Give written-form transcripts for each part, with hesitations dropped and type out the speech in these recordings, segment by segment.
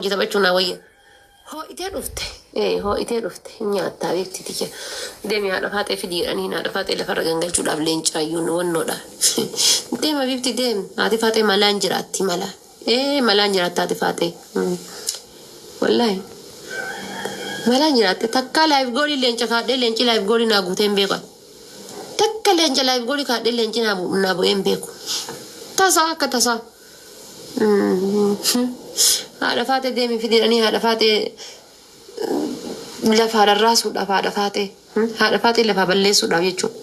Jitabachuna wayya. Hoo itee dhufte. Hoo itee dhufte. Nyaattaa beekti tiyya. Deemi haadha faatee fidiidhanii haadha faatee lafarra gangalchuudhaaf leencaayyuun wannoodha. Deema bifti deemi. Haati faatee malaan jiraatti malaan. Malaan jiraatti haati faatee. Wallaahi. Malaan jiraatti. Takka laayif goolii leenca kaadhee leenci laayif goolii naa guutee hin beekan. Takka leenca laayif goolii kaadhee leenci naa bu'ee hin beeku. Tasaa akka tasaa. Haadha faatee deemi fidiidhanii haadha faatee lafa rarraasuudhaaf haadha faatee lafa balleessuudhaaf jechuudha.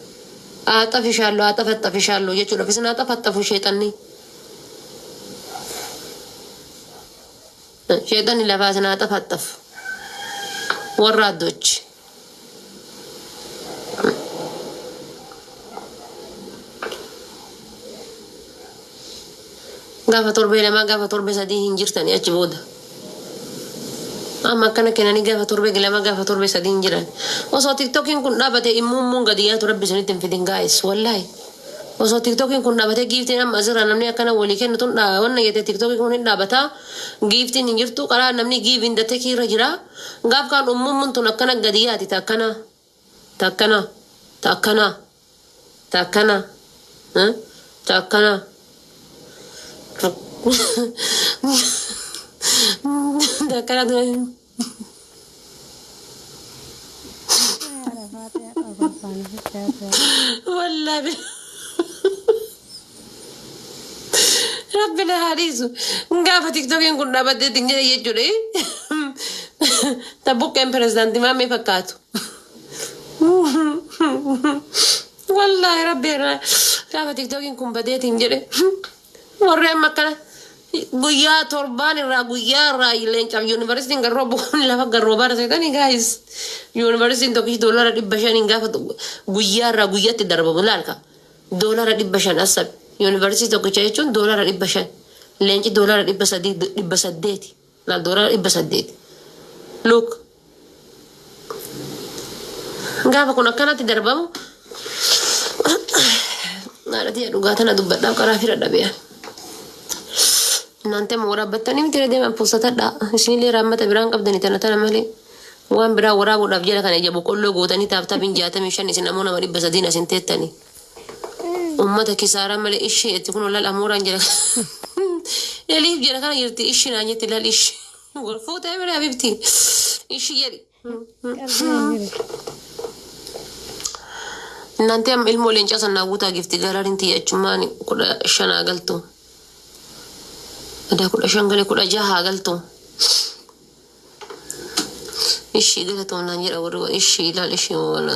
Haxafishaallo jechuudha. Isin haxafaxafu sheexanni. Sheexanni lafaa isin haxafaxafu. Warra addochi. Gaafa torbee lamaa gaafa torbee sadii hin jirtanii achi booda. Amma akkana kennanii gaafa torbee lamaa gaafa torbee sadii hin jiran. Osoo tiktokiin kun dhaabate immuun gadiyyaatu rabbi isinitti hin fidin gaa'es wallaahi. Osoo tiktokiin kun dhaabate giiftiin amma asirraa namni akkana walii kennu tun wanna jettee tiktokiin kun hin dhaabataa giiftiin hin jirtu qaraa namni giifiin dattee kiirra jira. Gaaf kaan ummuun tun akkana gadiyyaati takkana. والله ربنا هاريسو نقافة تيك توكين كنا بدي تنجري يجوري تبوك كان بريزدانتي ما مفكاتو والله ربي قافة تيك توكين كنا بدي تنجري warreen makkana guyyaa torbaan irraa guyyaa irraa leencaaf yuunivarsiitiin lafa garroobaa raseetanii gaayis yuunivarsiitiin tokkichi $500 gaafa guyyaa irraa guyyaatti darbamu laalka $500 asab yuunivarsiitii tokkicha jechuun $500 leenci $800 laal $800 look gaafa kun akkanatti darbamu naadhatiya dhugaatana dubbadhaaf qaraa fira dhabeeya. Nanti mau rabbatan ini tidak dia pusat ada sini ramah tapi berangkap dan itu nanti namanya wan berawara udah berjalan kan aja bukol logo tani tap tapin jatuh misalnya sini namun nama di basadina sintet tani umat kisara malah ishi itu kan ulal amuran jalan ya lihat jalan kan yurti ishi nanya tilal ishi foto ya berapa bibti ishi jadi nanti am ilmu lencasan naguta gifti galarin tiya cuma ni kuda shana galtu ada kuda shangale kuda jaha galtu ishi galtu nanjir awru ishi lal ishi wala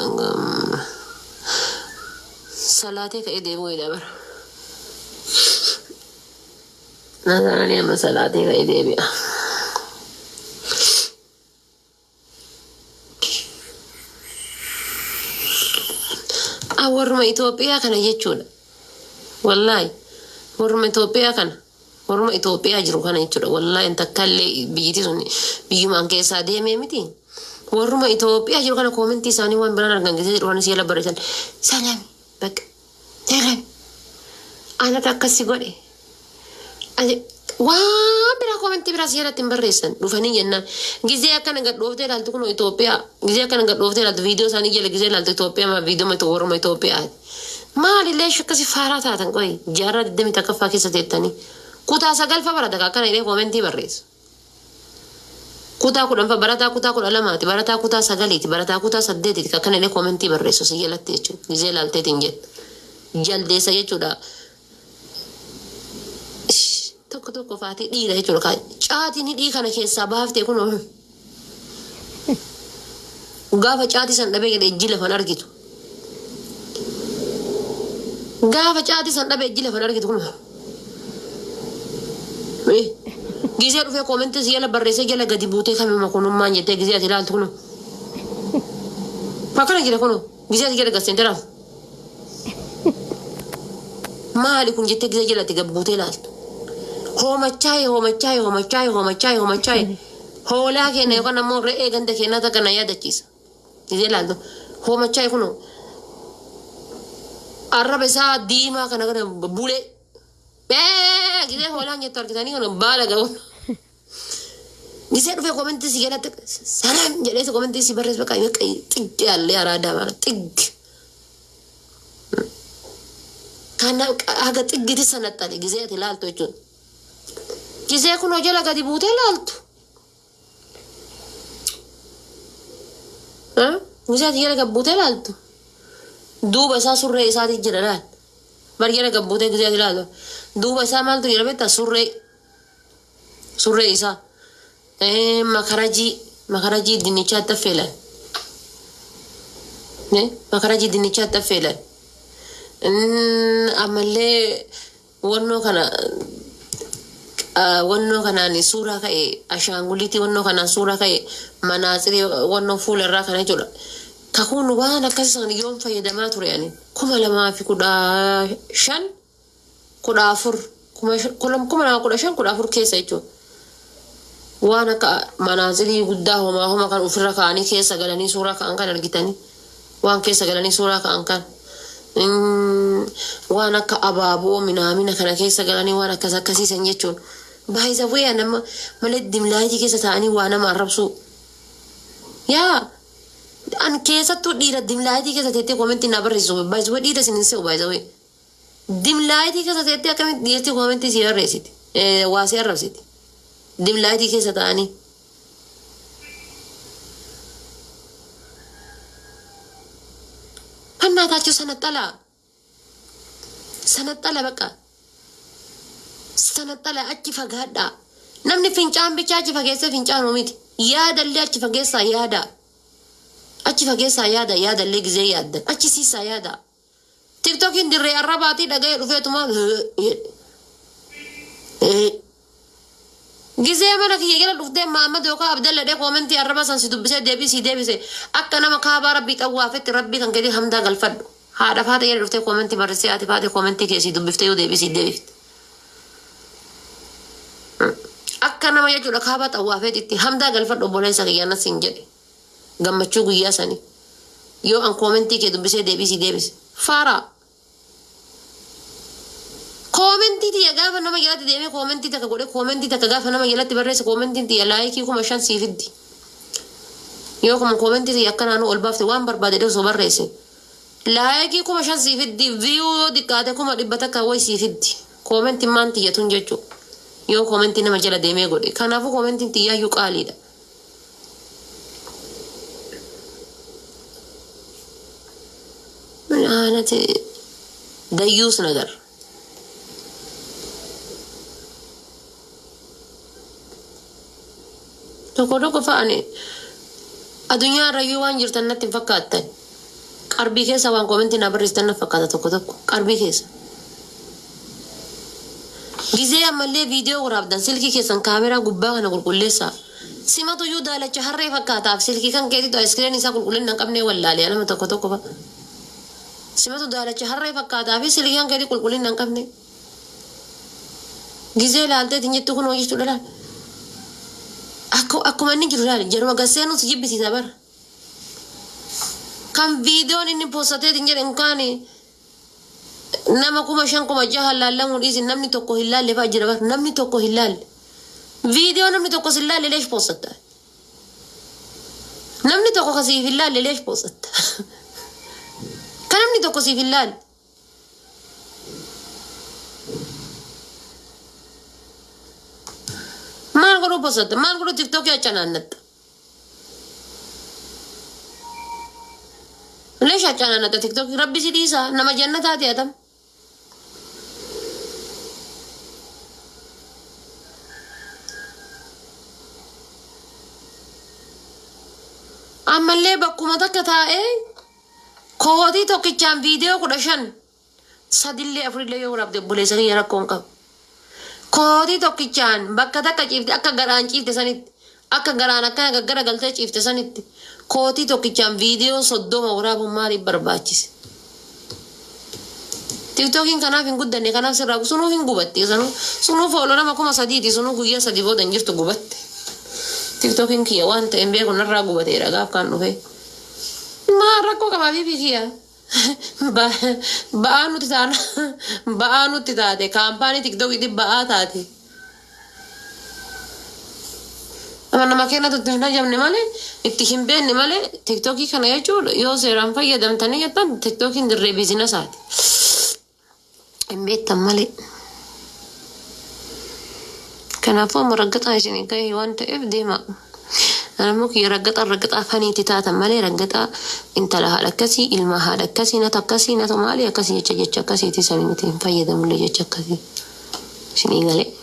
salate ka ide boy dabar nazana ni am salate ka ide biya warma Ethiopia kana jechuudha wallahi warma Ethiopia kana warma Ethiopia jiru kana jechuudha wallahi anta kalle biyyiti sun biyyumaan keessa deemee miti warma Ethiopia jiru kana commenti isaanii waan biraan argangise jedhu waan siya labarisan salam bak salam ana takkasi godhe waan bira commenti bira siya latin barreessan dhufanii jennaan gizee akkana gad dhoofte ilaaltu kun Ethiopia gizee akkana gad dhoofte ilaaltu viidiyoo isaanii jala gizee ilaaltu Ethiopia ma viidiyoo ma warma Ethiopia maalillee shakkasi faaraa taatan qoy jaarraa 20 takkaffaa keessa teettanii kutaa 9 fa barata akkana illee commenti barreessu kutaa 10 fa barataa kutaa 12ti barataa kutaa 9ti barataa kutaa 8ti akkana illee commenti barreessu siya latte jechuudha gizee ilaalteetiin jette jaldeessa jechuudha tokko faati dhiira jechuudha caatiin hidhii kana keessaa baaftee kun gaafa caatii san dhabee jedhee ejji lafan argitu gaafa caatii san dhabee ejji lafan argitu kun gizee dhufee koomentii si jala barreessee jala gadi buutee kamima kunummaan jettee gizee ati ilaaltu kun fakkana jira kun gizee ati jala gasseen tiraaf maali kun jettee gizee jala ati gabbuutee ilaaltu homachai hola ke ne kana mo re ganda ke na ta kana ya dachisa ide lando homachai kuno arabe sa dima kana kana bule gide hola nya tar kitani kana bala ga جزء في كومنتي سيجالة سلام جليس كومنتي سيبرز بقى يمكن تيجي اللي أرادا ما تيجي كان هذا تيجي تسنة تالي جزء تلال توجون جزء كنا جلا قدي بوته لالتو ها جزء جلا قبوته لالتو دوب أسا سورة إسا تجرالات برجع قبوته جزء تلالو دوب أسا مال تجرا بيتا سورة إسا makaraji dinicha tafela ne makaraji dinicha tafela amalle wonno kana ni sura kae ashanguliti wonno kana sura kae manaziri wonno fula ra kana jola kakunu wana kasan yom fayyadama ture yani kuma lama fi kuda shan kuda afur kuma kuda shan kuda afur kesa icho وانا منازلي قداه ما هم كان افرك اني كيس غلاني سوره كان كان الجتني وان كيس غلاني سوره كان كان وانا كابابو من كان كيس غلاني وانا كذا كسي سنجچون بايزا وي انا ملد دملاجي كيس ثاني وانا ما ربسو يا ان كيس تو دير دملاجي كيس تيتي كومنتي نبرزو بايزا ودي تسنسو بايزا وي دملاجي كيس تيتي كم ديرتي كومنتي سيار ريسيت واسيار رسيت دملاجي كيس ثاني أنا تاجو سنة طلع بقى سنة طلع أجي فقهدا نمني فينجان بيجاجي فقيسة فينجان وميت يادا اللي أجي فقيسة يادا أجي فقيسة يادا اللي جزي يادا أجي سيسا يادا تيك توكين دري الرباطي لقاي رفيتو ما جزء ما نكى يجعل الأفضل ما دوكا عبد الله ده كومنتي الربع سان سيدوبسه دبي أكنا ما كابا ربي توافت ربي كان كذي همدا قلفد هذا فهذا يجعل الأفضل كومنتي مرسي آتي فهذا كومنتي كيسي دوبفتيو دبي أكنا ما يجعل كابا توافت إتي همدا قلفد وبولي سكيانا سنجد قام تشوفوا يا سني يو أن كومنتي كدوبسه دبي فارا كومنتي تي أجا فنما جلت ديمي كومنتي تكقوله كومنتي تكجا فنما جلت بريس كومنتي تي لايكي كم عشان سيفدي يو كم كومنتي تي أكنا أنا ألبافت وان بربادة صبر ريس لايكي كم عشان سيفدي فيو دكاتة كم أدبتا كوي سيفدي كومنتي ما أنتي يتونجتو يو كومنتي نما جلت ديمي قوله كان أفو كومنتي تي يا يوك آليدا من أنا تي ديوس نجار تقولوا كفاني الدنيا ريوان جرتنا تفكرت قربي كيسا وان كومنتي نبرستنا فكرت تقولوا قربي كيسا جزء أملي فيديو ورابدان سلكي كيسا كاميرا قبّا أنا قول لسا سما تو يودا لا شهر فكرت سلكي كان كذي تو إسكرين نسا قول لنا كم ولا لي أنا متقولوا كفا سما تو دالا شهر فكرت في سلكي كان كذي قول لنا كم جزء لالته تيجي تكون وجه تقول Aku mani kirulali jaruma gasenu sujib bisi sabar kan video ini postate tinggal engkani nama kuma shan kuma jahal lalang udisi namni toko hilal lefa jirabar namni toko hilal video namni toko hilal lesh postatta namni toko kasi hilal lesh postatta kan namni toko si hilal مان غرو بسط مان غرو تيك توك يا چانانت ليش چانانت تيك توك ربي سيديسا نما جنة آتي آدم أما اللي بكوما تكتا كودي توكي چان فيديو كدشان سادلي أفريد يو رب دي بولي سكي يرا كونكا كودي توكي چان بكتا كچيفت أكا غران چيفت سانيت أكا غران أكا غرا غلطة چيفت سانيت كودي توكي چان فيديو صدو مغراب ماري برباچيس تيك توكين كنا فين قدني كنا سراغ سنو فين قبتي سنو فولونا مكوما سديتي سنو كويا سديبو دنجرتو قبت تيك توكين كيا وانت امبيه كنا را قبتي رغاب كانو في ما ركو كما بيبي كيا baanu titaana baanu titaate kaampaanii tiktok idi ba'aa taate أنا ما كنا تدهنا جمني مالي اتهم بيني مالي تيك توكي كان يجول يوزي رامفا يدم تاني يتن تيك توكي ندري بيزنسات بيت تمالي كان فوق مرقطة عشان كي وانت افدي ما أنا ممكن رقطة فاني تتاتا مالي رقطة انت لها لكسي المها لكسي نتكسي نتمالي كسي يتشكسي تسامي نتين فايدة من اللي يتشكسي شني قالي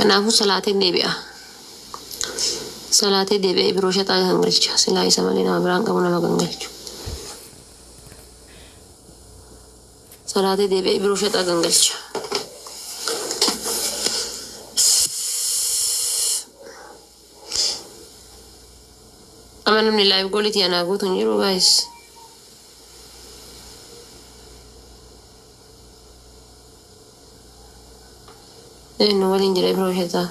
أنا أبو صلاة النبي صلاة النبي بروشة تاغنغلش سلاي سمالينا بران قبنا مغنغلش صلاة النبي بروشة تاغنغلش أمانا من الله يقول لي أنا أقول تنجروا بايس إنه ولين جري بروشة